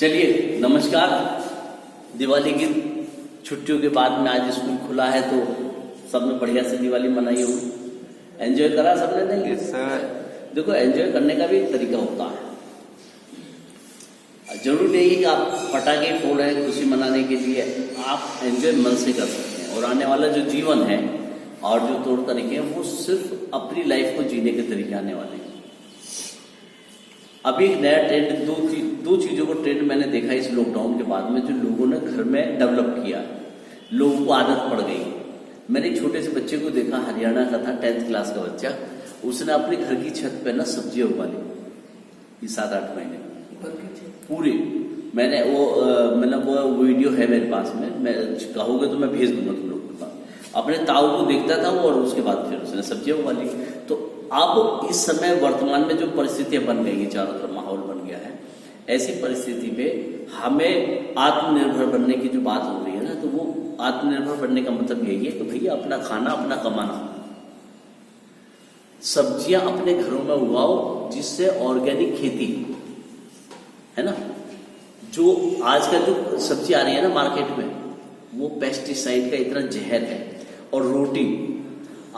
चलिए नमस्कार। दिवाली की छुट्टियों के बाद में आज स्कूल खुला है तो सबने बढ़िया से दिवाली मनाई होगी, एंजॉय करा सबने? नहीं सर, देखो एंजॉय करने का भी एक तरीका होता है। जरूरी नहीं है कि आप पटाखे फोड़ रहे हैं खुशी मनाने के लिए, आप एंजॉय मन से कर सकते हैं। और आने वाला जो जीवन है और जो तौर तरीके हैं वो सिर्फ अपनी लाइफ को जीने के तरीके आने वाले हैं। अभी एक नया ट्रेंड, दो चीजों को ट्रेंड मैंने देखा इस लॉकडाउन के बाद में, जो लोगों ने घर में डेवलप किया, लोगों को आदत पड़ गई। मैंने एक छोटे से बच्चे को देखा, हरियाणा का था, 10th क्लास का बच्चा। उसने अपने घर की छत पे ना सब्जियां उगा ली, ये 7-8 महीने पूरी। मैंने वो वीडियो है मेरे पास में, मैं कहोगे तो मैं भेज दूंगा तुम लोगों के पास। अपने ताऊ को देखता था वो, और उसके बाद फिर उसने सब्जियां उगा ली। तो अब इस समय वर्तमान में जो परिस्थितियां बन गई, चारों तरफ माहौल बन गया है, ऐसी परिस्थिति पे हमें आत्मनिर्भर बनने की जो बात हो रही है ना, तो वो आत्मनिर्भर बनने का मतलब यही है कि भैया अपना खाना अपना कमाना, सब्जियां अपने घरों में उगाओ, जिससे ऑर्गेनिक खेती है ना। जो आज का जो सब्जी आ रही है ना मार्केट में, वो पेस्टिसाइड का इतना जहर है। और रोटी,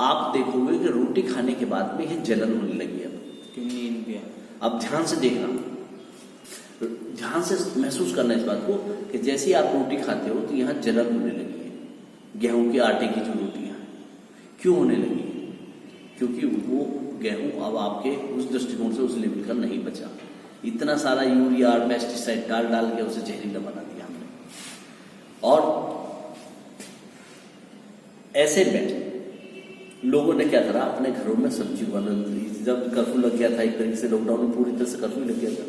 आप देखोगे कि रोटी खाने के बाद में ये जलन होने लगी है। अब ध्यान से देखना, ध्यान से महसूस करना इस बात को कि जैसे ही आप रोटी खाते हो तो यहाँ जलन होने लगी है। गेहूं के आटे की जो रोटियां हैं, क्यों होने लगी है? क्योंकि वो गेहूं अब आपके उस दृष्टिकोण से उस लेवल का नहीं बचा। इतना सारा यूरिया और पेस्टिसाइड डाल डाल के उसे जहरीला बना दिया हमने। और ऐसे में लोगों ने क्या करा, अपने घरों में सब्जी उगाना। जब कर्फ्यू लग गया था, एक तरीके से लॉकडाउन में पूरी तरह से कर्फ्यू लग गया था,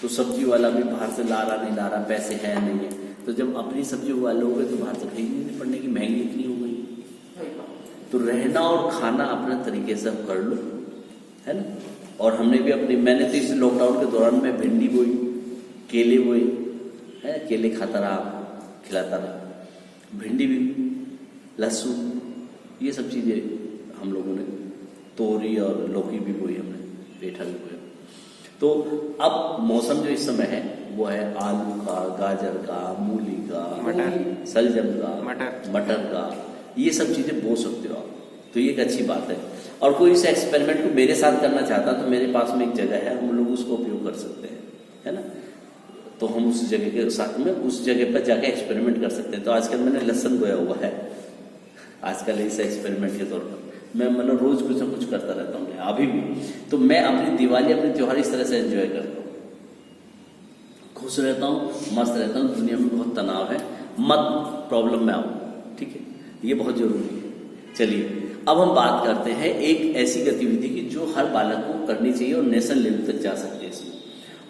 तो सब्जी वाला भी बाहर से ला रहा नहीं ला रहा, पैसे है नहीं है, तो जब अपनी सब्जी उगा लोगे तो बाहर से खरीदनी नहीं पड़ने की, महंगी इतनी हो गई। तो रहना और खाना अपने तरीके से हम कर लो, है ना। और हमने भी मैंने तो इस लॉकडाउन के दौरान में भिंडी बोई, केले बोए, है, केले खाता रहा, खिलाता रहा, भिंडी भी, लहसुन, ये सब चीजें हम लोगों ने, तोरी और लौकी भी बोई हमने, पेठा भी बोया। तो अब मौसम जो इस समय है वो है आलू का, गाजर का, मूली का, मटर, सलजम का, मटर का, ये सब चीजें बो सकते हो आप। तो ये एक अच्छी बात है। और कोई इस एक्सपेरिमेंट को मेरे साथ करना चाहता तो मेरे पास में एक जगह है, हम लोग उसको उपयोग कर सकते हैं, है ना। तो हम उस जगह के साथ में उस जगह पर जाके एक्सपेरिमेंट कर सकते हैं। तो आजकल मैंने लहसुन बोया हुआ है, आजकल इस एक्सपेरिमेंट के तौर पर मैं मतलब रोज कुछ ना कुछ करता रहता हूँ अभी भी। तो मैं अपनी दिवाली, अपने त्योहार इस तरह से एंजॉय करता हूँ, खुश रहता हूँ, मस्त रहता हूँ। दुनिया में बहुत तनाव है, मत प्रॉब्लम में आओ, ठीक है, ये बहुत जरूरी है। चलिए अब हम बात करते हैं एक ऐसी गतिविधि की जो हर बालक को करनी चाहिए और नेशनल लेवल तक जा सकते हैं इसमें।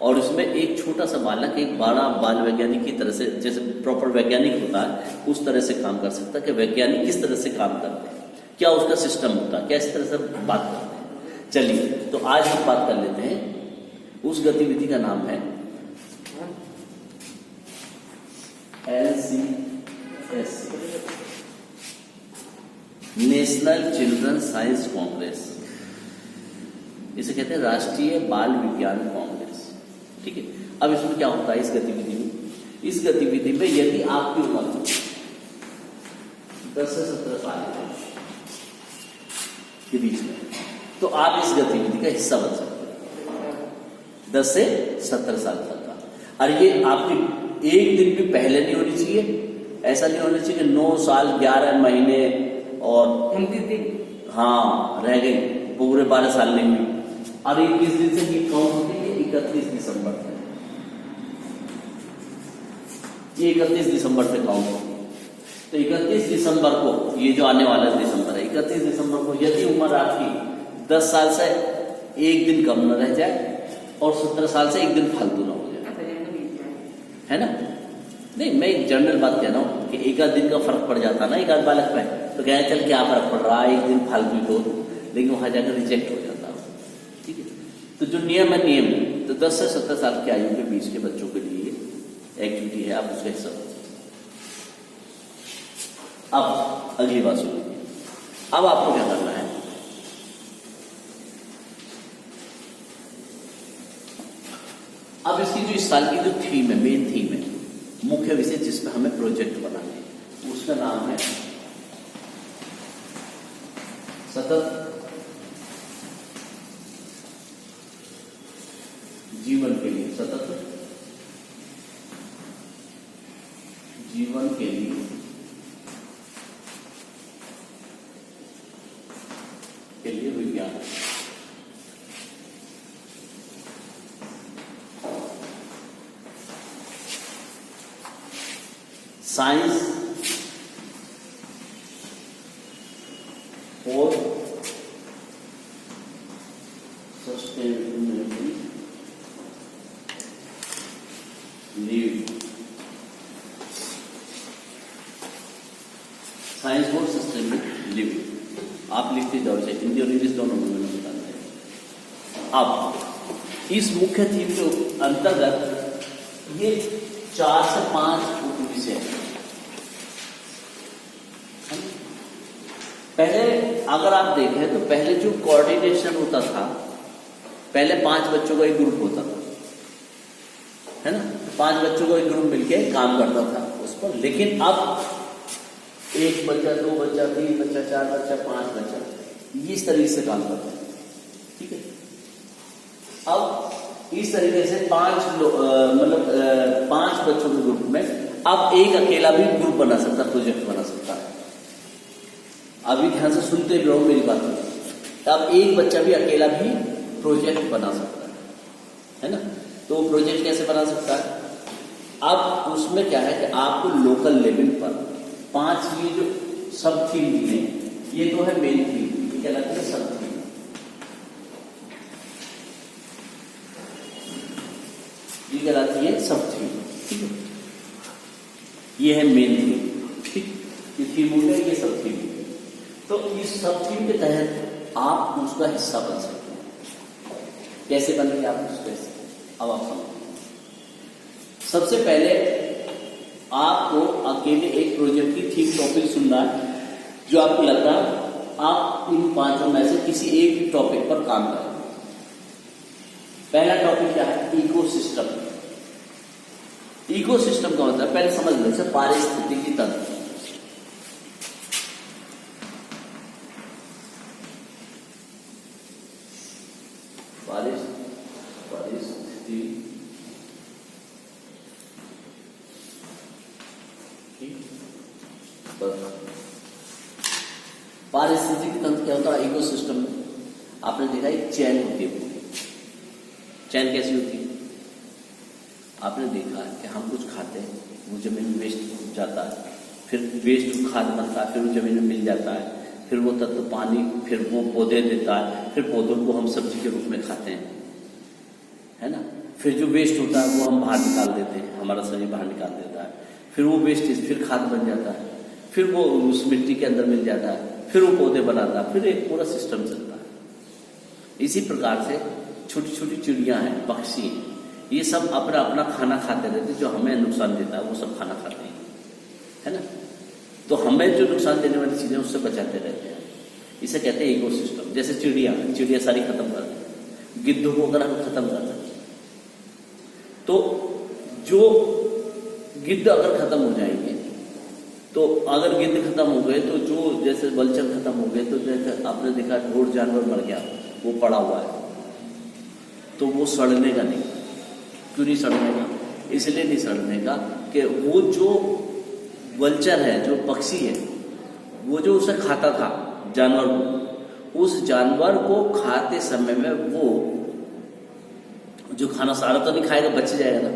और इसमें एक छोटा सा बालक एक बड़ा बाल वैज्ञानिक की तरह से, जैसे प्रॉपर वैज्ञानिक होता है उस तरह से काम कर सकता है कि वैज्ञानिक किस तरह से काम करते हैं, क्या उसका सिस्टम होता है, क्या इस तरह से बात करते हैं। चलिए तो आज हम बात कर लेते हैं, उस गतिविधि का नाम है LCS, national children science Congress. इसे कहते हैं राष्ट्रीय बाल विज्ञान कांग्रेस, ठीक है। अब इसमें क्या होता है, इस गतिविधि में यदि आपकी उम्र 10 से 17 साल के बीच में, तो आप इस गतिविधि का हिस्सा बन सकते हैं, 10 से 17 साल तक का। और ये आपकी एक दिन भी पहले नहीं होनी चाहिए, ऐसा नहीं होना चाहिए कि 9 साल 11 महीने और 29 दिन हाँ रह गई, पूरे 12 साल नहीं हुई। और 21 दिन से ये काउंट होती है 31 दिसंबर से, ये 31 दिसंबर से काउंट होगी। तो 31 दिसंबर को, ये जो आने वाला दिसंबर है, 31 दिसंबर को यदि उम्र आपकी 10 साल से एक दिन कम न रह जाए और 17 साल से एक दिन फालतू न हो जाए, है ना। नहीं, मैं एक जनरल बात कह रहा हूं कि एक आध दिन का फर्क पड़ जाता ना एक आध बालक पे, तो क्या चल क्या फर्क पड़ रहा है, एक दिन फालतू तो, लेकिन वहां जाकर रिजेक्ट हो जाता है, ठीक है। तो जो नियम है, नियम है। तो 10 से 17 साल की आयु के बीच के बच्चों के लिए एक्टिविटी है, आप उसका हिस्सा। अब अगली बात सुनिए, अब आपको क्या करना है, अब इसकी जो इस साल की जो थीम है, मेन थीम है, मुख्य विषय जिस पर हमें प्रोजेक्ट बनाना है, उसका नाम है सतत जीवन के लिए, सतत जीवन के लिए विज्ञान। साइंस और सस्टेनेबिलिटी लिव, साइंस और सस्टेनेबल लिविंग आप लिखते जाओ, चाहे हिंदी और इंग्लिश दोनों में बताना है। अब इस मुख्य थीम के अंतर्गत ये 4 से 5 विषय हैं। पहले अगर आप देखें तो पहले जो कोऑर्डिनेशन होता था, पहले 5 बच्चों का एक ग्रुप होता था, है ना, 5 बच्चों का एक ग्रुप मिलके काम करता था उस पर। लेकिन अब 1 बच्चा, 2 बच्चा, 3 बच्चा, 4 बच्चा, 5 बच्चा, इस तरीके से काम करता है। ठीक है, अब इस तरीके से 5 बच्चों के ग्रुप में अब एक अकेला भी ग्रुप बना सकता है, प्रोजेक्ट बना सकता है। अभी ध्यान से सुनते भी रहो मेरी बात। अब एक बच्चा भी अकेला भी प्रोजेक्ट बना सकता है ना। तो प्रोजेक्ट कैसे बना सकता है? अब उसमें क्या है कि आपको लोकल लेवल पर 5 ये जो सब थीम दी है, ये तो है मेन थीम, ये कहलाती है सब थीम। ये कहलाती है सब थीम, ठीक है। ये है मेन थीम, ठीक। ये थीम हो गया, ये सब थीम। तो इस सब थीम के तहत आप उसका हिस्सा बन सकते हैं। कैसे बनेंगे आप उसका हिस्सा? अब आप समझिए। सबसे पहले आपको अकेले एक प्रोजेक्ट की थीम टॉपिक सुनना है, जो आपको लगता है आप इन 5 में से किसी एक भी टॉपिक पर काम करें। पहला टॉपिक क्या है? इकोसिस्टम। इकोसिस्टम का मतलब पहले समझ लो, जैसे पारिस्थितिकी तंत्र। पारिस्थितिकी तंत्र क्या होता है? इकोसिस्टम में आपने देखा एक चैन होती है। चैन कैसी होती है? आपने देखा कि हम कुछ खाते हैं, वो जमीन में वेस्ट जाता है, फिर वेस्ट खाद बनता है, फिर वो जमीन में मिल जाता है, फिर वो तत्व पानी, फिर वो पौधे देता है, फिर पौधों को हम सब्जी के रूप में खाते हैं, है ना। फिर जो वेस्ट होता है वो हम बाहर निकाल देते हैं, हमारा शरीर बाहर निकाल देता है, फिर वो वेस्टेज फिर खाद बन जाता है, फिर वो उस मिट्टी के अंदर मिल जाता है, फिर वो पौधे बनाता है, फिर एक पूरा सिस्टम चलता है। इसी प्रकार से छोटी छोटी चिड़ियां हैं, पक्षी हैं, ये सब अपना अपना खाना खाते रहते हैं, जो हमें नुकसान देता है वो सब खाना खाते हैं, है ना। तो हमें जो नुकसान देने वाली चीजें उससे बचाते रहते हैं, इसे कहते हैं इकोसिस्टम। जैसे चिड़िया सारी खत्म कर दें, गिद्धों को अगर हम खत्म कर दें, तो जो गिद्ध अगर खत्म हो जाएंगे, तो अगर गिद्ध खत्म हो गए तो जो जैसे वल्चर खत्म हो गए, तो जैसे आपने देखा ढोर जानवर मर गया, वो पड़ा हुआ है, तो वो सड़ने का नहीं। क्यों नहीं सड़ने का? इसलिए नहीं सड़ने का कि वो जो वल्चर है, जो पक्षी है, वो जो उसे खाता था जानवर को, उस जानवर को खाते समय में वो जो खाना सारा तो नहीं खाएगा, बच जाएगा ना,